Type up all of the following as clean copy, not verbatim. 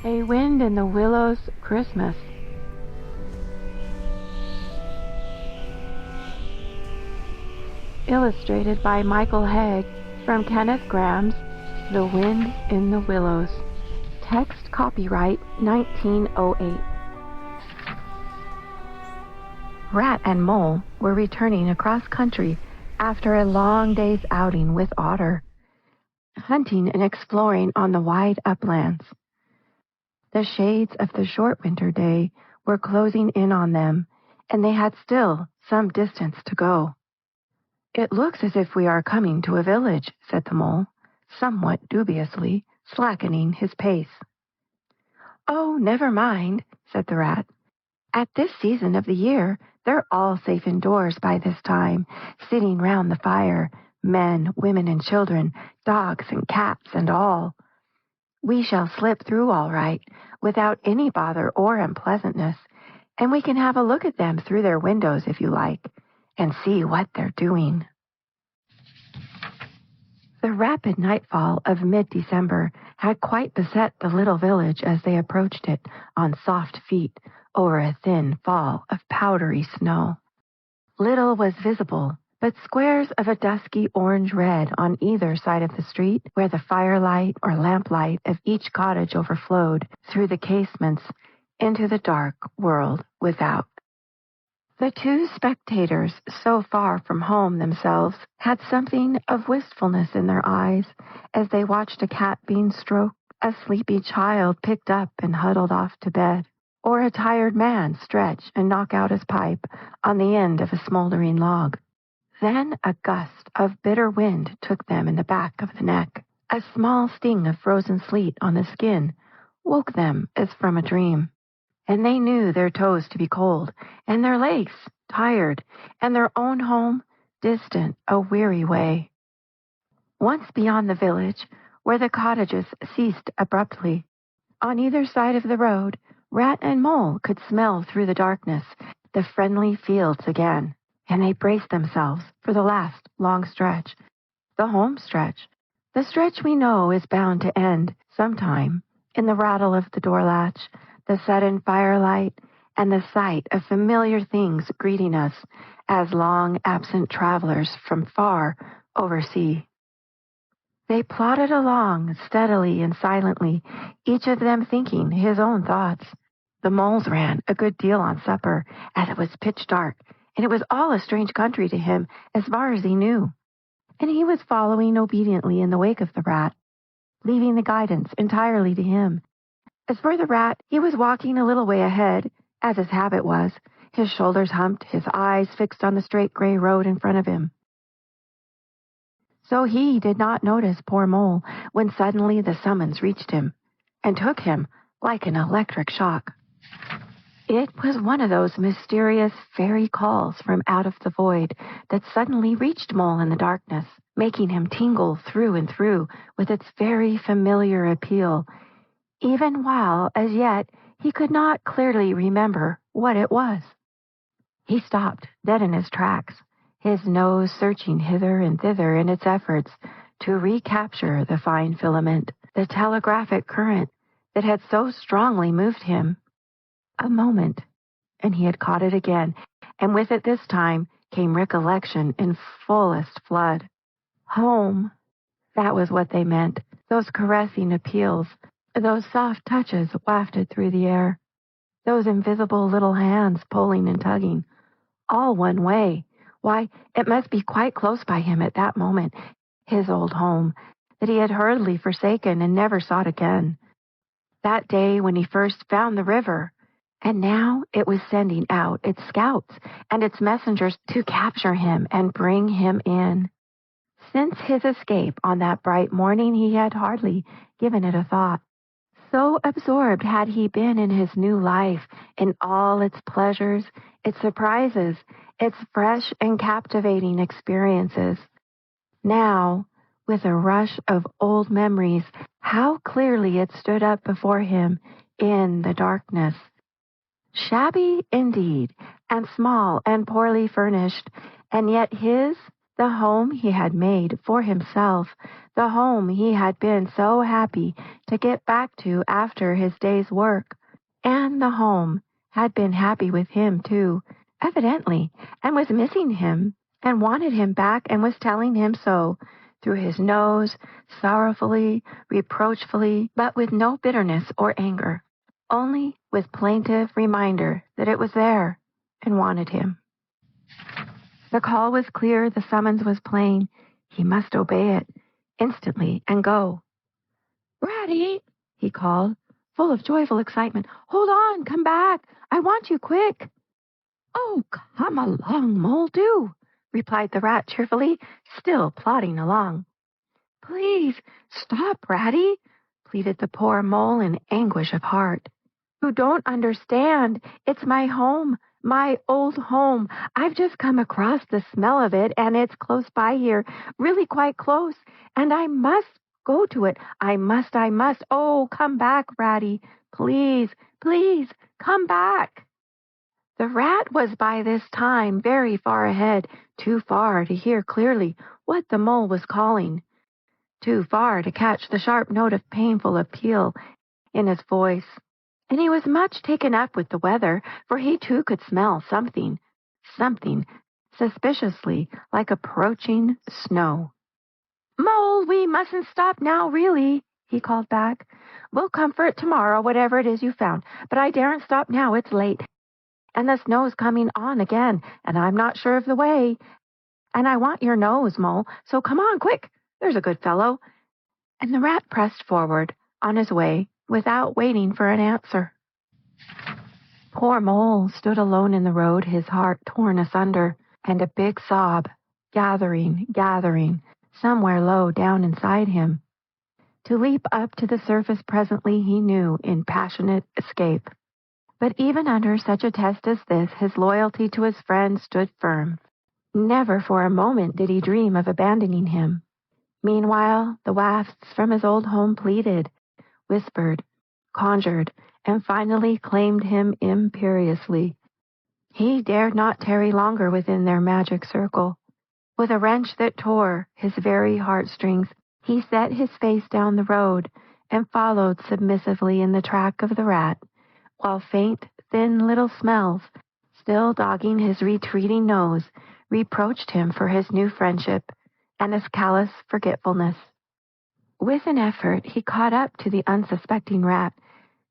A Wind in the Willows Christmas. Illustrated by Michael Hague from Kenneth Grahame's The Wind in the Willows. Text copyright 1908. Rat and Mole were returning across country after a long day's outing with Otter, hunting and exploring on the wide uplands. The shades of the short winter day were closing in on them, and they had still some distance to go. "It looks as if we are coming to a village," said the Mole, somewhat dubiously, slackening his pace. "Oh, never mind," said the Rat. "At this season of the year, they're all safe indoors by this time, sitting round the fire, men, women, and children, dogs and cats and all. We shall slip through all right, without any bother or unpleasantness, and we can have a look at them through their windows if you like, and see what they're doing." The rapid nightfall of mid-December had quite beset the little village as they approached it on soft feet over a thin fall of powdery snow. Little was visible but squares of a dusky orange-red on either side of the street, where the firelight or lamplight of each cottage overflowed through the casements into the dark world without. The two spectators, so far from home themselves, had something of wistfulness in their eyes as they watched a cat being stroked, a sleepy child picked up and huddled off to bed, or a tired man stretch and knock out his pipe on the end of a smoldering log. Then a gust of bitter wind took them in the back of the neck. A small sting of frozen sleet on the skin woke them as from a dream, and they knew their toes to be cold, and their legs tired, and their own home distant a weary way. Once beyond the village, where the cottages ceased abruptly, on either side of the road, Rat and Mole could smell through the darkness the friendly fields again, and they braced themselves for the last long stretch, the home stretch, the stretch we know is bound to end sometime in the rattle of the door latch, the sudden firelight, and the sight of familiar things greeting us as long-absent travelers from far oversea. They plodded along steadily and silently, each of them thinking his own thoughts. The Moles ran a good deal on supper, as it was pitch dark, and it was all a strange country to him as far as he knew, and he was following obediently in the wake of the Rat, leaving the guidance entirely to him. As for the Rat, he was walking a little way ahead, as his habit was, his shoulders humped, his eyes fixed on the straight gray road in front of him. So he did not notice poor Mole when suddenly the summons reached him, and took him like an electric shock. It was one of those mysterious fairy calls from out of the void that suddenly reached Mole in the darkness, making him tingle through and through with its very familiar appeal, even while, as yet, he could not clearly remember what it was. He stopped, dead in his tracks, his nose searching hither and thither in its efforts to recapture the fine filament, the telegraphic current that had so strongly moved him. A moment, and he had caught it again, and with it this time came recollection in fullest flood. Home, that was what they meant, those caressing appeals, those soft touches wafted through the air, those invisible little hands pulling and tugging, all one way. Why, it must be quite close by him at that moment, his old home, that he had hurriedly forsaken and never sought again. That day when he first found the river, and now it was sending out its scouts and its messengers to capture him and bring him in. Since his escape on that bright morning, he had hardly given it a thought. So absorbed had he been in his new life, in all its pleasures, its surprises, its fresh and captivating experiences. Now, with a rush of old memories, how clearly it stood up before him in the darkness. Shabby indeed, and small and poorly furnished, and yet his The home he had made for himself, the home he had been so happy to get back to after his day's work. And the home had been happy with him, too, evidently, and was missing him, and wanted him back, and was telling him so, through his nose, sorrowfully, reproachfully, but with no bitterness or anger, only with plaintive reminder that it was there and wanted him. The call was clear, the summons was plain. He must obey it instantly and go. "Ratty," he called, full of joyful excitement. "Hold on, come back. I want you quick." "Oh, come along, Mole, do," replied the rat cheerfully, still plodding along. "Please, stop, Ratty," pleaded the poor mole in anguish of heart. "You don't understand. It's my home, my old home. I've just come across the smell of it, and it's close by here, really quite close, and I must go to it. I must. Oh, come back, Ratty. Please, please, come back." The rat was by this time very far ahead, too far to hear clearly what the mole was calling, too far to catch the sharp note of painful appeal in his voice. And he was much taken up with the weather, for he too could smell something suspiciously like approaching snow. "Mole, we mustn't stop now, really," he called back. "We'll come for it tomorrow, whatever it is you found. But I daren't stop now, it's late. And the snow's coming on again, and I'm not sure of the way. And I want your nose, Mole, so come on, quick, there's a good fellow." And the rat pressed forward on his way without waiting for an answer. Poor Mole stood alone in the road, his heart torn asunder, and a big sob gathering, somewhere low down inside him. To leap up to the surface presently, he knew, in passionate escape. But even under such a test as this, his loyalty to his friend stood firm. Never for a moment did he dream of abandoning him. Meanwhile, the wafts from his old home pleaded, whispered, conjured, and finally claimed him imperiously. He dared not tarry longer within their magic circle. With a wrench that tore his very heartstrings, he set his face down the road and followed submissively in the track of the rat, while faint, thin little smells, still dogging his retreating nose, reproached him for his new friendship and his callous forgetfulness. With an effort, he caught up to the unsuspecting rat,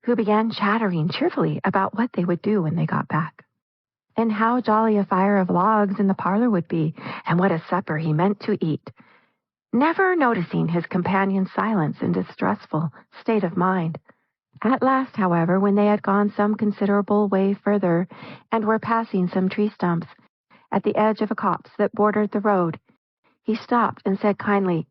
who began chattering cheerfully about what they would do when they got back, and how jolly a fire of logs in the parlor would be, and what a supper he meant to eat, never noticing his companion's silence and distressful state of mind. At last, however, when they had gone some considerable way further, and were passing some tree stumps at the edge of a copse that bordered the road, he stopped and said kindly,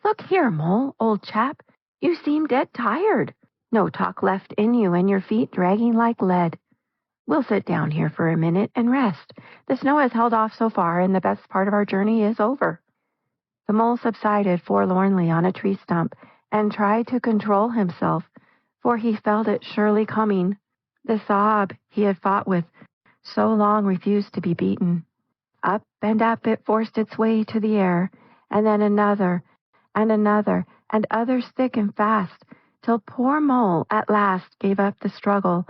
"Look here, Mole, old chap, you seem dead tired. No talk left in you, and your feet dragging like lead. We'll sit down here for a minute and rest. The snow has held off so far, and the best part of our journey is over." The mole subsided forlornly on a tree stump and tried to control himself, for he felt it surely coming. The sob he had fought with so long refused to be beaten. Up and up it forced its way to the air, and then another, and others thick and fast, till poor Mole at last gave up the struggle,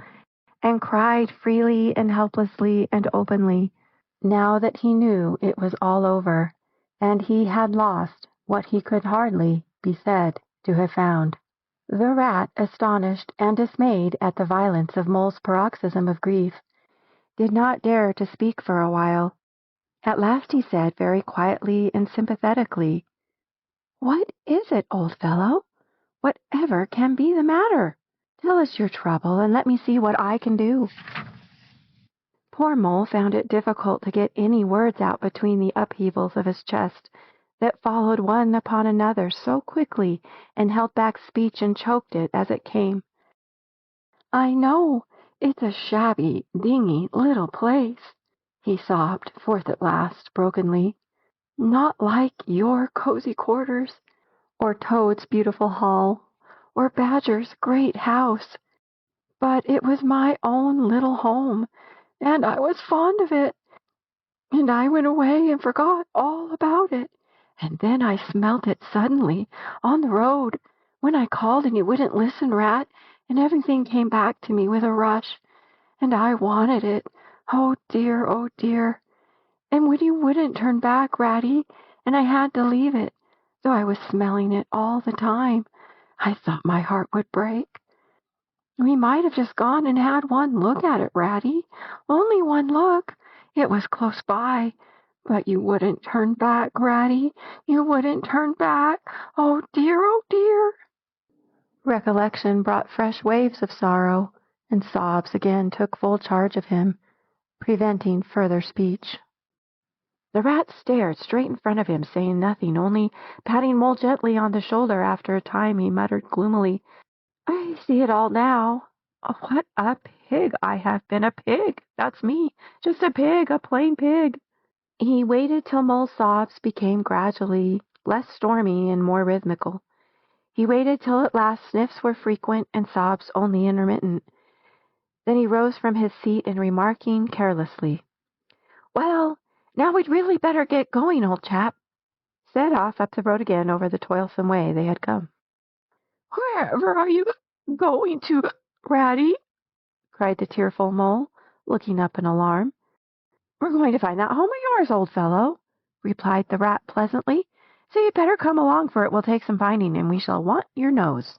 and cried freely and helplessly and openly, now that he knew it was all over, and he had lost what he could hardly be said to have found. The rat, astonished and dismayed at the violence of Mole's paroxysm of grief, did not dare to speak for a while. At last he said, very quietly and sympathetically, "What is it, old fellow? Whatever can be the matter? Tell us your trouble, and let me see what I can do." Poor Mole found it difficult to get any words out between the upheavals of his chest that followed one upon another so quickly, and held back speech and choked it as it came. "I know it's a shabby, dingy little place," he sobbed forth at last, brokenly. "Not like your cozy quarters, or Toad's beautiful hall, or Badger's great house. But it was my own little home, and I was fond of it. And I went away and forgot all about it. And then I smelt it suddenly on the road when I called and you wouldn't listen, Rat, and everything came back to me with a rush. And I wanted it. Oh dear, oh dear. And when you wouldn't turn back, Ratty, and I had to leave it, though I was smelling it all the time, I thought my heart would break. We might have just gone and had one look at it, Ratty. Only one look. It was close by. But you wouldn't turn back, Ratty. You wouldn't turn back. Oh dear, oh dear. Recollection brought fresh waves of sorrow, and sobs again took full charge of him, preventing further speech. The rat stared straight in front of him, saying nothing, only patting Mole gently on the shoulder. After a time he muttered gloomily, I see it all now. What a pig I have been, a pig. That's me, just a pig, a plain pig. He waited till Mole's sobs became gradually less stormy and more rhythmical. He waited till at last sniffs were frequent and sobs only intermittent. Then he rose from his seat and remarking carelessly, Well, now we'd really better get going, old chap, set off up the road again over the toilsome way they had come. Wherever are you going to, Ratty? Cried the tearful Mole, looking up in alarm. We're going to find that home of yours, old fellow, replied the rat pleasantly. So you'd better come along, for it will take some finding, and we shall want your nose.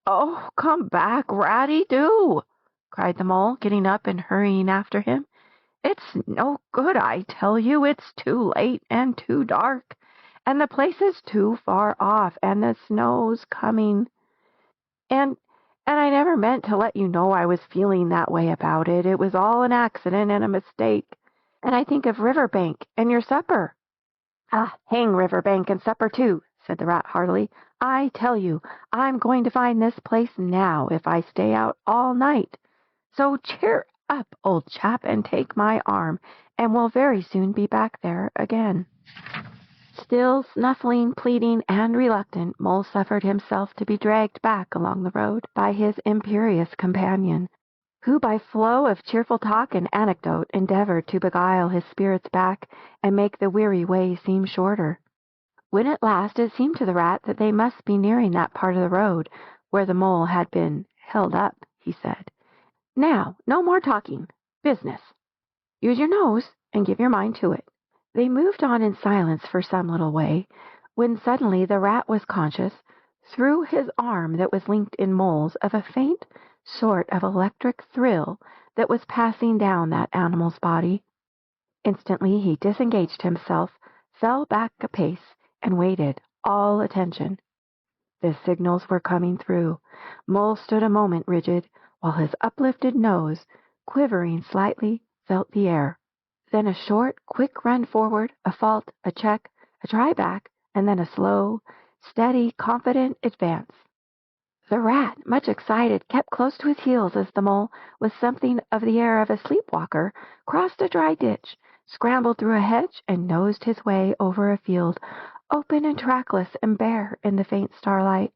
Oh, come back, Ratty, do, cried the Mole, getting up and hurrying after him. It's no good, I tell you. It's too late and too dark, and the place is too far off, and the snow's coming. And I never meant to let you know I was feeling that way about it. It was all an accident and a mistake. And I think of Riverbank and your supper. Ah, hang Riverbank and supper too, said the rat heartily. I tell you, I'm going to find this place now if I stay out all night. So cheer up, old chap, and take my arm, and we'll very soon be back there again. Still snuffling, pleading, and reluctant, Mole suffered himself to be dragged back along the road by his imperious companion, who by flow of cheerful talk and anecdote endeavored to beguile his spirits back and make the weary way seem shorter. When at last it seemed to the rat that they must be nearing that part of the road where the Mole had been held up, he said, Now, no more talking. Business. Use your nose and give your mind to it. They moved on in silence for some little way, when suddenly the rat was conscious, through his arm that was linked in Mole's, of a faint sort of electric thrill that was passing down that animal's body. Instantly he disengaged himself, fell back a pace, and waited, all attention. The signals were coming through. Mole stood a moment rigid, while his uplifted nose, quivering slightly, felt the air. Then a short, quick run forward, a halt, a check, a try back, and then a slow, steady, confident advance. The rat, much excited, kept close to his heels as the Mole, with something of the air of a sleepwalker, crossed a dry ditch, scrambled through a hedge, and nosed his way over a field, open and trackless and bare in the faint starlight.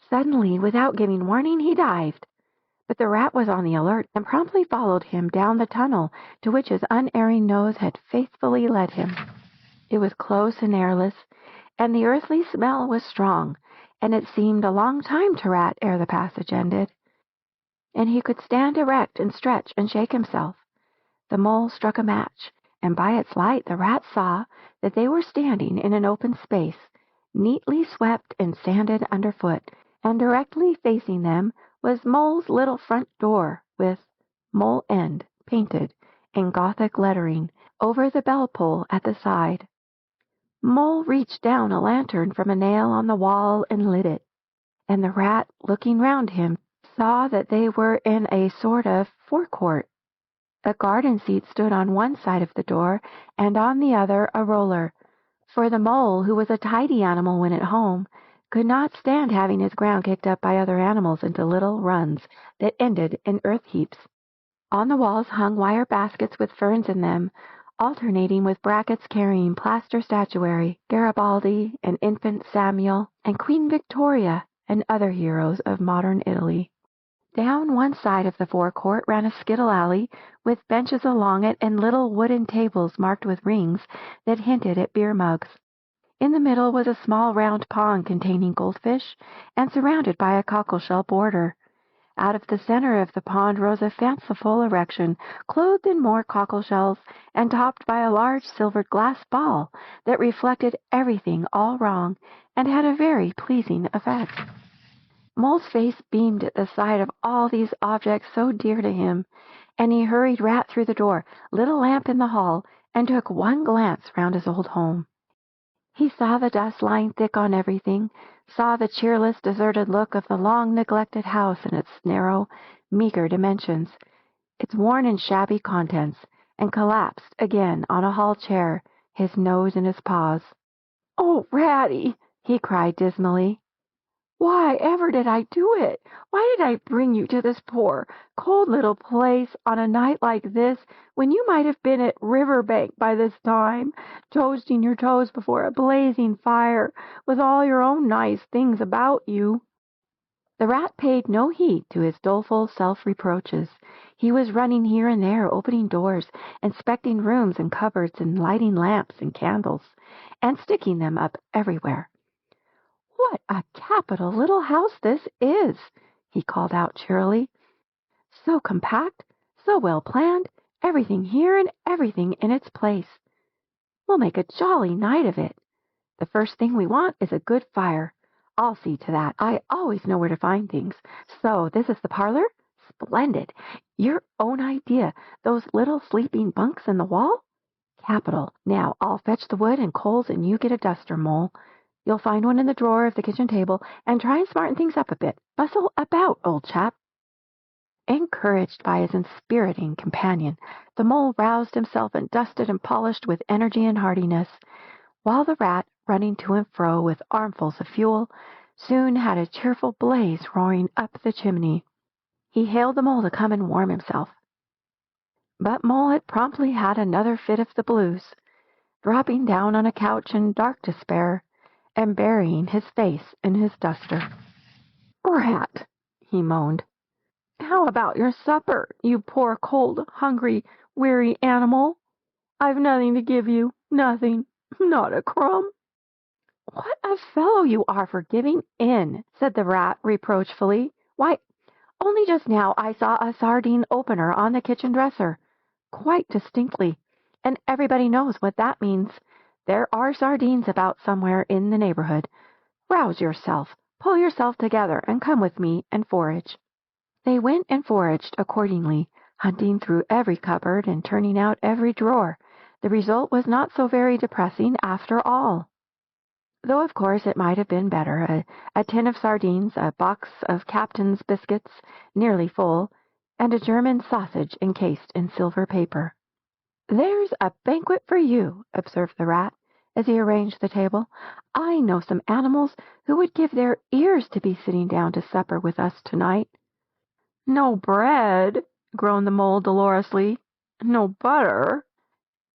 Suddenly, without giving warning, he dived. But the rat was on the alert and promptly followed him down the tunnel to which his unerring nose had faithfully led him. It was close and airless, and the earthly smell was strong, and it seemed a long time to Rat ere the passage ended, and he could stand erect and stretch and shake himself. The Mole struck a match, and by its light the rat saw that they were standing in an open space, neatly swept and sanded underfoot, and directly facing them was Mole's little front door, with Mole End painted in Gothic lettering over the bell-pull at the side. Mole reached down a lantern from a nail on the wall and lit it, and the rat, looking round him, saw that they were in a sort of forecourt. A garden seat stood on one side of the door, and on the other a roller, for the Mole, who was a tidy animal when at home, could not stand having his ground kicked up by other animals into little runs that ended in earth heaps. On the walls hung wire baskets with ferns in them, alternating with brackets carrying plaster statuary, Garibaldi and Infant Samuel and Queen Victoria and other heroes of modern Italy. Down one side of the forecourt ran a skittle alley, with benches along it and little wooden tables marked with rings that hinted at beer mugs. In the middle was a small round pond containing goldfish, and surrounded by a cockleshell border. Out of the center of the pond rose a fanciful erection, clothed in more cockleshells, and topped by a large silvered glass ball that reflected everything all wrong, and had a very pleasing effect. Mole's face beamed at the sight of all these objects so dear to him, and he hurried Rat through the door, lit a lamp in the hall, and took one glance round his old home. He saw the dust lying thick on everything, saw the cheerless, deserted look of the long-neglected house in its narrow, meager dimensions, its worn and shabby contents, and collapsed again on a hall chair, his nose in his paws. "Oh, Ratty!" he cried dismally. "Why ever did I do it? Why did I bring you to this poor, cold little place on a night like this, when you might have been at Riverbank by this time, toasting your toes before a blazing fire, with all your own nice things about you?" The Rat paid no heed to his doleful self-reproaches. He was running here and there, opening doors, inspecting rooms and cupboards, and lighting lamps and candles, and sticking them up everywhere. "What a capital little house this is!" he called out cheerily. "So compact, so well planned, everything here and everything in its place. We'll make a jolly night of it. The first thing we want is a good fire. I'll see to that. I always know where to find things. So this is the parlor? Splendid. Your own idea. Those little sleeping bunks in the wall? Capital. Now I'll fetch the wood and coals, and you get a duster, Mole. You'll find one in the drawer of the kitchen table, and try and smarten things up a bit. Bustle about, old chap." Encouraged by his inspiriting companion, the Mole roused himself and dusted and polished with energy and heartiness, while the Rat, running to and fro with armfuls of fuel, soon had a cheerful blaze roaring up the chimney. He hailed the Mole to come and warm himself. But Mole had promptly had another fit of the blues, dropping down on a couch in dark despair, and burying his face in his duster. "Rat," he moaned, "how about your supper, you poor, cold, hungry, weary animal? I've nothing to give you, nothing, not a crumb." "What a fellow you are for giving in," said the Rat reproachfully. "Why, only just now I saw a sardine opener on the kitchen dresser, quite distinctly, and everybody knows what that means. There are sardines about somewhere in the neighborhood. Rouse yourself, pull yourself together, and come with me and forage." They went and foraged accordingly, hunting through every cupboard and turning out every drawer. The result was not so very depressing after all, though of course it might have been better. A tin of sardines, a box of Captain's biscuits, nearly full, and a German sausage encased in silver paper. "There's a banquet for you," observed the Rat, as he arranged the table. "I know some animals who would give their ears to be sitting down to supper with us tonight." "No bread," groaned the Mole dolorously. "No butter."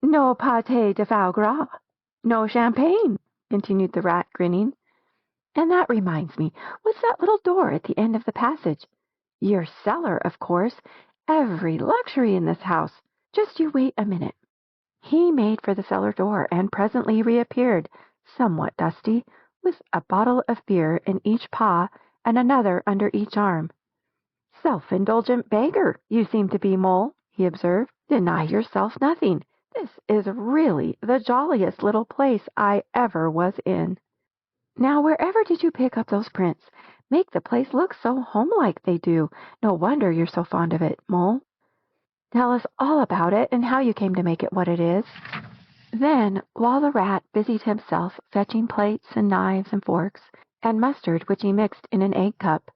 "No pâté de foie gras. No champagne," continued the Rat, grinning. "And that reminds me, what's that little door at the end of the passage? Your cellar, of course. Every luxury in this house. Just you wait a minute." He made for the cellar door, and presently reappeared, somewhat dusty, with a bottle of beer in each paw and another under each arm. "Self-indulgent beggar, you seem to be, Mole," he observed. "Deny yourself nothing. This is really the jolliest little place I ever was in. Now, wherever did you pick up those prints? Make the place look so homelike they do. No wonder you're so fond of it, Mole. Tell us all about it, and how you came to make it what it is." Then, while the Rat busied himself fetching plates and knives and forks, and mustard which he mixed in an egg cup,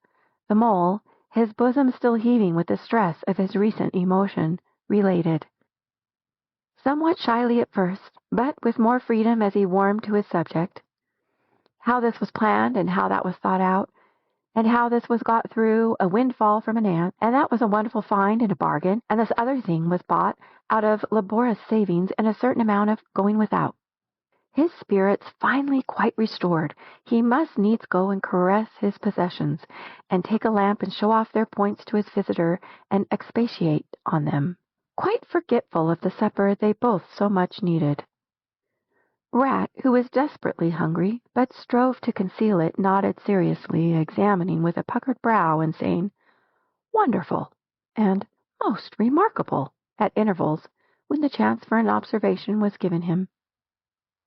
the Mole, his bosom still heaving with the stress of his recent emotion, related. Somewhat shyly at first, but with more freedom as he warmed to his subject, how this was planned, and how that was thought out, and how this was got through a windfall from an ant, and that was a wonderful find and a bargain, and this other thing was bought out of laborious savings and a certain amount of going without. His spirits finally quite restored, he must needs go and caress his possessions, and take a lamp and show off their points to his visitor and expatiate on them, quite forgetful of the supper they both so much needed. Rat, who was desperately hungry, but strove to conceal it, nodded seriously, examining with a puckered brow and saying, "Wonderful," and "Most remarkable," at intervals, when the chance for an observation was given him.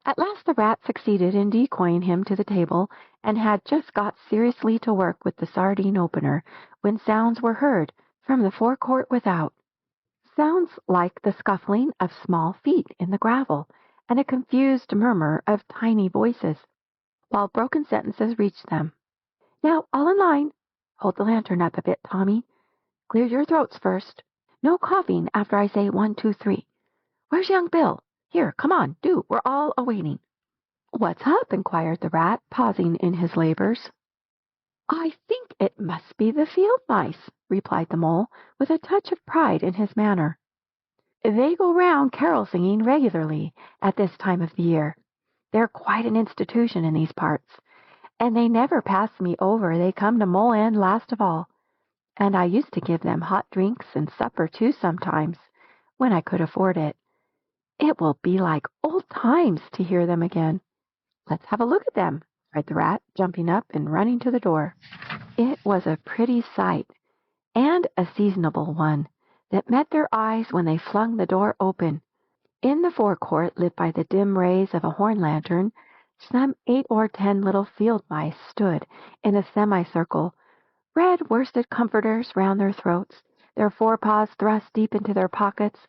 At last the rat succeeded in decoying him to the table, and had just got seriously to work with the sardine opener, when sounds were heard from the forecourt without. Sounds like the scuffling of small feet in the gravel, and a confused murmur of tiny voices, while broken sentences reached them. "Now, all in line. Hold the lantern up a bit, Tommy. Clear your throats first. No coughing after I say 1, 2, 3. Where's young Bill? Here, come on, do. We're all awaiting." "What's up?" inquired the rat, pausing in his labors. "I think it must be the field mice," replied the mole, with a touch of pride in his manner. "They go round carol singing regularly at this time of the year. They're quite an institution in these parts, and they never pass me over. They come to Mole End last of all, and I used to give them hot drinks and supper too sometimes, when I could afford it. It will be like old times to hear them again." "Let's have a look at them," cried the rat, jumping up and running to the door. It was a pretty sight, and a seasonable one, that met their eyes when they flung the door open. In the forecourt, lit by the dim rays of a horn lantern, some 8 or 10 little field mice stood in a semicircle, red worsted comforters round their throats, their forepaws thrust deep into their pockets,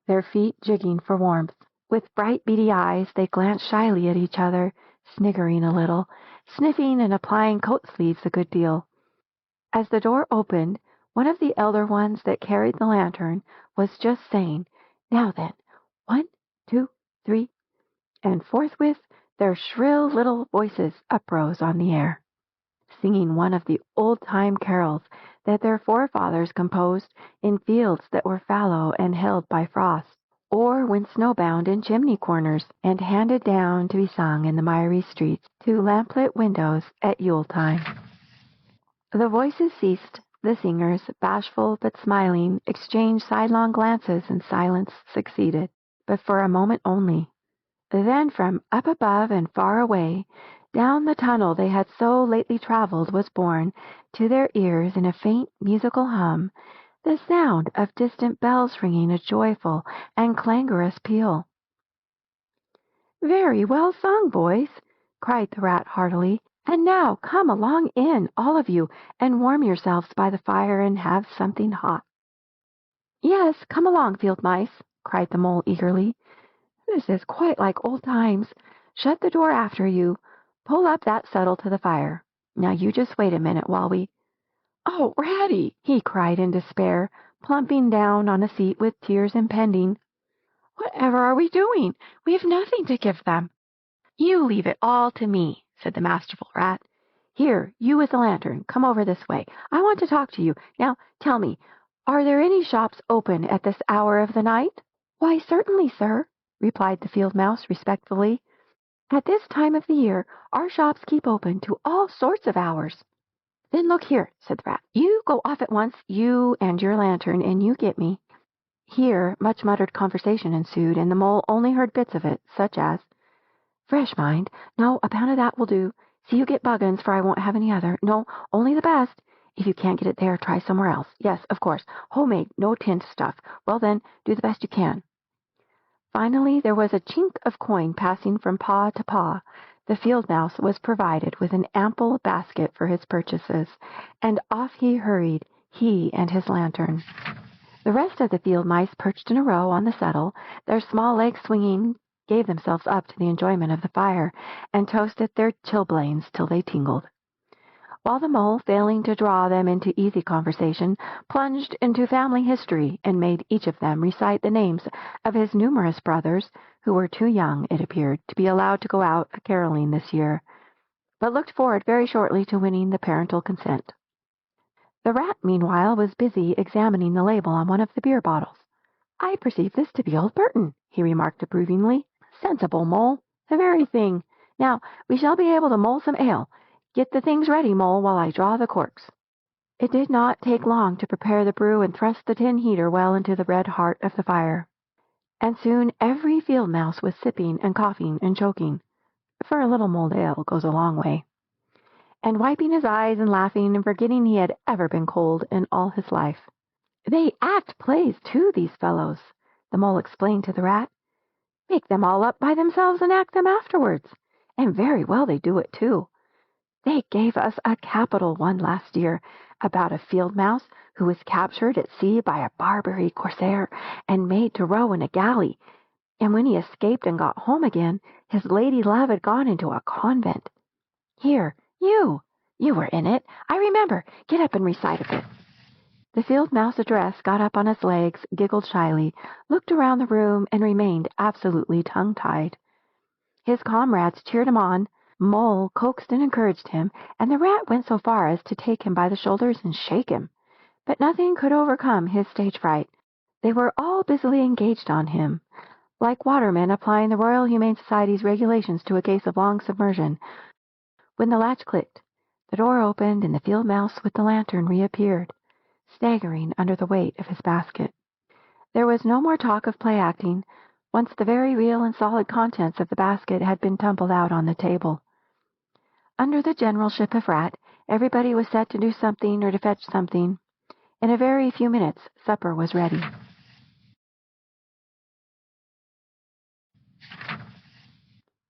their feet jigging for warmth. With bright beady eyes they glanced shyly at each other, sniggering a little, sniffing and applying coat sleeves a good deal. As the door opened, one of the elder ones that carried the lantern was just saying, "Now then, 1, 2, 3, and forthwith their shrill little voices uprose on the air, singing one of the old-time carols that their forefathers composed in fields that were fallow and held by frost, or when snowbound in chimney corners, and handed down to be sung in the miry streets to lamplit windows at Yule-time. The voices ceased. The singers, bashful but smiling, exchanged sidelong glances, and silence succeeded, but for a moment only. Then from up above and far away, down the tunnel they had so lately traveled, was borne to their ears in a faint musical hum the sound of distant bells ringing a joyful and clangorous peal. "Very well sung, boys," cried the rat heartily. "And now come along in, all of you, and warm yourselves by the fire and have something hot." "Yes, come along, field mice," cried the mole eagerly. "This is quite like old times. Shut the door after you. Pull up that settle to the fire. Now you just wait a minute while we—" "Oh, Ratty!" he cried in despair, plumping down on a seat with tears impending. "Whatever are we doing? We've nothing to give them." "You leave it all to me," said the masterful rat. "Here, you with the lantern, come over this way. I want to talk to you. Now, tell me, are there any shops open at this hour of the night?" "Why, certainly, sir," replied the field mouse respectfully. "At this time of the year our shops keep open to all sorts of hours." "Then look here," said the rat. "You go off at once, you and your lantern, and you get me." Here much muttered conversation ensued, and the mole only heard bits of it, such as, "Fresh, mind. No, a pound of that will do. See you get Buggins, for I won't have any other. No, only the best. If you can't get it there, try somewhere else. Yes, of course. Homemade, no tinned stuff. Well then, do the best you can." Finally there was a chink of coin passing from paw to paw. The field mouse was provided with an ample basket for his purchases, and off he hurried, he and his lantern. The rest of the field mice perched in a row on the settle, their small legs swinging, gave themselves up to the enjoyment of the fire, and toasted their chilblains till they tingled, while the mole, failing to draw them into easy conversation, plunged into family history, and made each of them recite the names of his numerous brothers, who were too young, it appeared, to be allowed to go out a-caroling this year, but looked forward very shortly to winning the parental consent. The rat, meanwhile, was busy examining the label on one of the beer bottles. "I perceive this to be old Burton," he remarked approvingly. "Sensible mole. The very thing. Now, we shall be able to mull some ale. Get the things ready, Mole, while I draw the corks." It did not take long to prepare the brew and thrust the tin heater well into the red heart of the fire. And soon every field mouse was sipping and coughing and choking, for a little mulled ale goes a long way, and wiping his eyes and laughing and forgetting he had ever been cold in all his life. "They act plays, too, these fellows," the Mole explained to the Rat. "Make them all up by themselves and act them afterwards. And very well they do it, too. They gave us a capital one last year about a field mouse who was captured at sea by a Barbary corsair and made to row in a galley. And when he escaped and got home again, his lady love had gone into a convent. Here, you were in it. I remember. Get up and recite a bit." The field mouse address got up on his legs, giggled shyly, looked around the room, and remained absolutely tongue-tied. His comrades cheered him on, Mole coaxed and encouraged him, and the Rat went so far as to take him by the shoulders and shake him. But nothing could overcome his stage fright. They were all busily engaged on him, like watermen applying the Royal Humane Society's regulations to a case of long submersion. When the latch clicked, the door opened, and the field mouse with the lantern reappeared, staggering under the weight of his basket. There was no more talk of play-acting, once the very real and solid contents of the basket had been tumbled out on the table. Under the generalship of Rat, everybody was set to do something or to fetch something. In a very few minutes, supper was ready.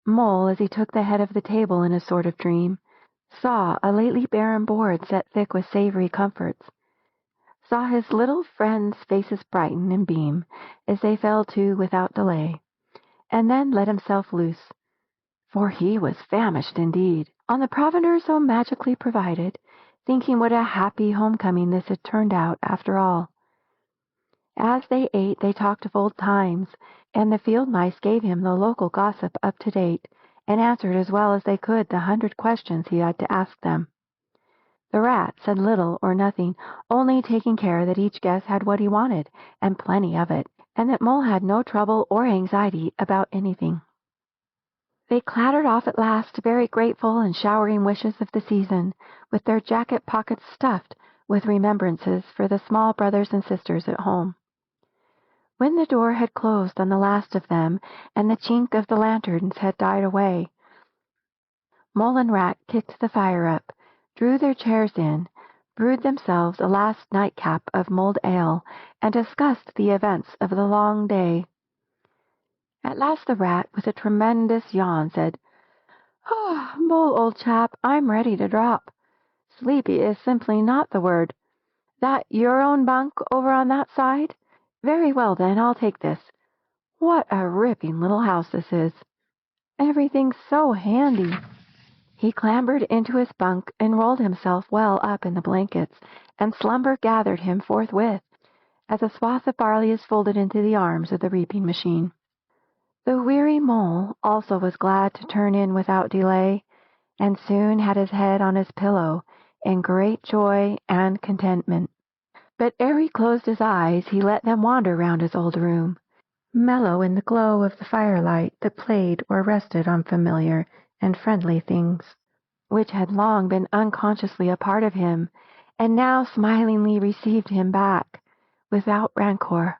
Mole, as he took the head of the table in a sort of dream, saw a lately barren board set thick with savory comforts, saw his little friends' faces brighten and beam as they fell to without delay, and then let himself loose, for he was famished indeed, on the provender so magically provided, thinking what a happy homecoming this had turned out after all. As they ate, they talked of old times, and the field mice gave him the local gossip up to date, and answered as well as they could the 100 questions he had to ask them. The Rat said little or nothing, only taking care that each guest had what he wanted, and plenty of it, and that Mole had no trouble or anxiety about anything. They clattered off at last, very grateful and showering wishes of the season, with their jacket pockets stuffed with remembrances for the small brothers and sisters at home. When the door had closed on the last of them, and the chink of the lanterns had died away, Mole and Rat kicked the fire up, drew their chairs in, brewed themselves a last nightcap of mulled ale, and discussed the events of the long day. At last the Rat, with a tremendous yawn, said, "Oh, Mole, old chap, I'm ready to drop. Sleepy is simply not the word. That your own bunk over on that side? Very well, then, I'll take this. What a ripping little house this is. Everything's so handy." He clambered into his bunk and rolled himself well up in the blankets, and slumber gathered him forthwith, as a swath of barley is folded into the arms of the reaping machine. The weary Mole also was glad to turn in without delay, and soon had his head on his pillow in great joy and contentment. But ere he closed his eyes, he let them wander round his old room, mellow in the glow of the firelight that played or rested on familiar and friendly things, which had long been unconsciously a part of him, and now smilingly received him back, without rancor.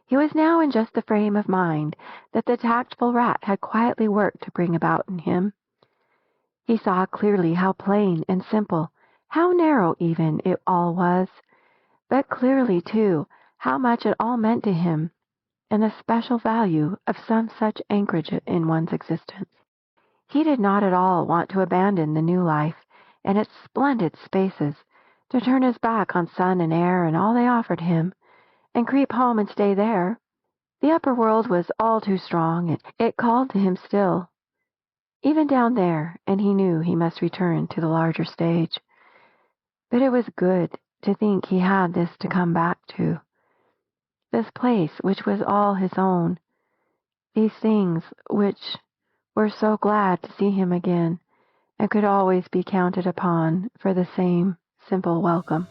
He was now in just the frame of mind that the tactful Rat had quietly worked to bring about in him. He saw clearly how plain and simple, how narrow even, it all was, but clearly, too, how much it all meant to him, and the special value of some such anchorage in one's existence. He did not at all want to abandon the new life and its splendid spaces, to turn his back on sun and air and all they offered him, and creep home and stay there. The upper world was all too strong, and it called to him still, even down there, and he knew he must return to the larger stage. But it was good to think he had this to come back to, this place which was all his own, these things which were so glad to see him again, and could always be counted upon for the same simple welcome.